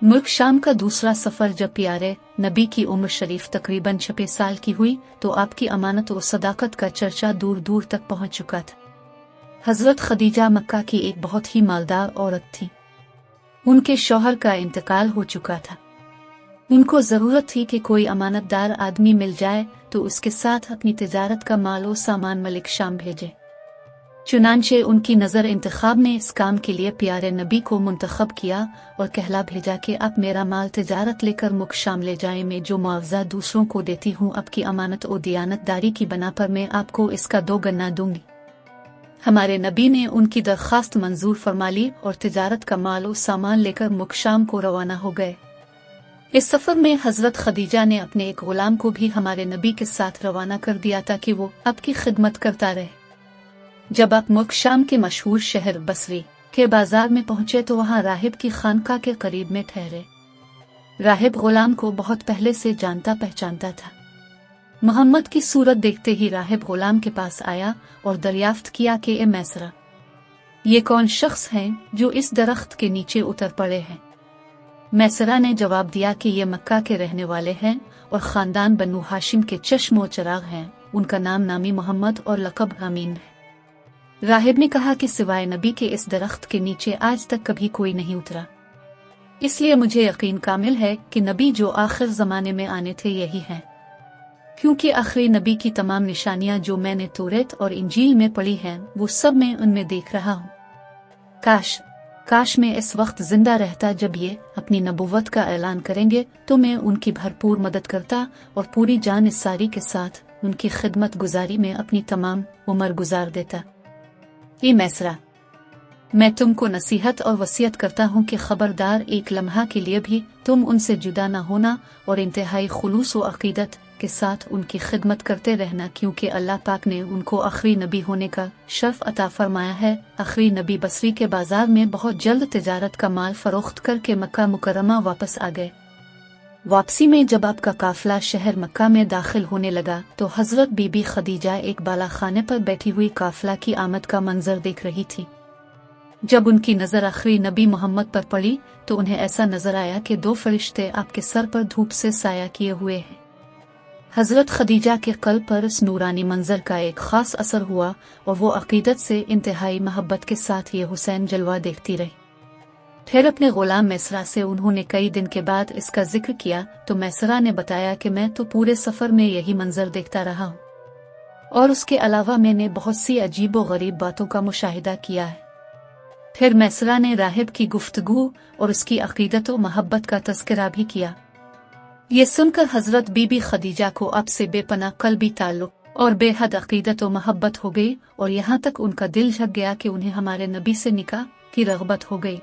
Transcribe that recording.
मुल्क शाम का दूसरा सफर जब प्यारे नबी की उम्र शरीफ तकरीबन 6 साल की हुई तो आपकी अमानत और सदाकत का चर्चा दूर दूर तक पहुंच चुका था। हजरत खदीजा मक्का की एक बहुत ही मालदार औरत थी। उनके शौहर का इंतकाल हो चुका था। उनको जरूरत थी कि कोई अमानतदार आदमी मिल जाए तो उसके साथ अपनी तिजारत का माल और सामान मलिक शाम भेजे। चुनांचे उनकी नज़र इंतखाब ने इस काम के लिए प्यारे नबी को मुंतखब किया और कहला भेजा कि आप मेरा माल तिजारत लेकर मुल्क शाम ले जाएं। मैं जो मुआवजा दूसरों को देती हूँ आपकी अमानत और दियानतदारी की बना पर मैं आपको इसका 2 गुना दूंगी। हमारे नबी ने उनकी दरख्वास्त मंजूर फरमा ली और तिजारत का माल और सामान लेकर मुल्क शाम को रवाना हो गए। इस सफर में हजरत खदीजा ने अपने एक गुलाम को भी हमारे नबी के साथ रवाना कर दिया ताकि वो आपकी खिदमत करता रहे। जब आप मुल्क शाम के मशहूर शहर बसरी के बाजार में पहुंचे तो वहां राहिब की खानका के करीब में ठहरे। राहिब गुलाम को बहुत पहले से जानता पहचानता था। मोहम्मद की सूरत देखते ही राहिब गुलाम के पास आया और दरियाफ्त किया कि ए मैसरा, ये कौन शख्स हैं जो इस दरख्त के नीचे उतर पड़े हैं? मैसरा ने जवाब दिया कि ये मक्का के रहने वाले हैं और खानदान बनु हाशिम के चश्मो चराग हैं। उनका नाम नामी मोहम्मद और लक़ब अमीन है। राहिब ने कहा कि सिवाय नबी के इस दरख्त के नीचे आज तक कभी कोई नहीं उतरा, इसलिए मुझे यकीन कामिल है कि नबी जो आखिर जमाने में आने थे यही हैं, क्योंकि आखिरी नबी की तमाम निशानियां जो मैंने तौरात और इंजील में पढ़ी हैं वो सब मैं उनमें देख रहा हूँ। काश मैं इस वक्त जिंदा रहता जब ये अपनी नबुव्वत का ऐलान करेंगे तो मैं उनकी भरपूर मदद करता और पूरी जानिसारी के साथ उनकी खिदमत गुजारी में अपनी तमाम उम्र गुजार देता। ए मैसरा, मैं तुमको नसीहत और वसीयत करता हूँ कि खबरदार एक लम्हा के लिए भी तुम उनसे जुदा न होना और इंतहाई खुलूस व अकीदत के साथ उनकी खिदमत करते रहना, क्योंकि अल्लाह पाक ने उनको आखिरी नबी होने का शर्फ अता फरमाया है। आखिरी नबी बसरी के बाजार में बहुत जल्द तिजारत का माल फरोख्त करके मक्का मुकर्रमा वापस आ गए। वापसी में जब आपका काफिला शहर मक्का में दाखिल होने लगा तो हजरत बीबी खदीजा एक बाला खाने पर बैठी हुई काफिला की आमद का मंजर देख रही थी। जब उनकी नजर आखिरी नबी मोहम्मद पर पड़ी तो उन्हें ऐसा नजर आया कि 2 फरिश्ते आपके सर पर धूप से साया किए हुए हैं। हजरत खदीजा के कल्ब पर इस नूरानी मंजर का एक खास असर हुआ और वो अकीदत से इंतहाई मोहब्बत के साथ ये हुसैन जलवा देखती रही। फिर अपने गुलाम मैसरा से उन्होंने कई दिन के बाद इसका जिक्र किया तो मैसरा ने बताया कि मैं तो पूरे सफर में यही मंजर देखता रहा हूँ और उसके अलावा मैंने बहुत सी अजीब व गरीब बातों का मुशाहिदा किया है। फिर मैसरा ने राहिब की गुफ्तगू और उसकी अकीदत व मोहब्बत का तज़किरा भी किया। ये सुनकर हजरत बीबी खदीजा को अब से बेपनाह कल्बी ताल्लुक और बेहद अकीदत व मोहब्बत हो गई और यहाँ तक उनका दिल झक गया कि उन्हें हमारे नबी से निकाह की रग़बत हो गई।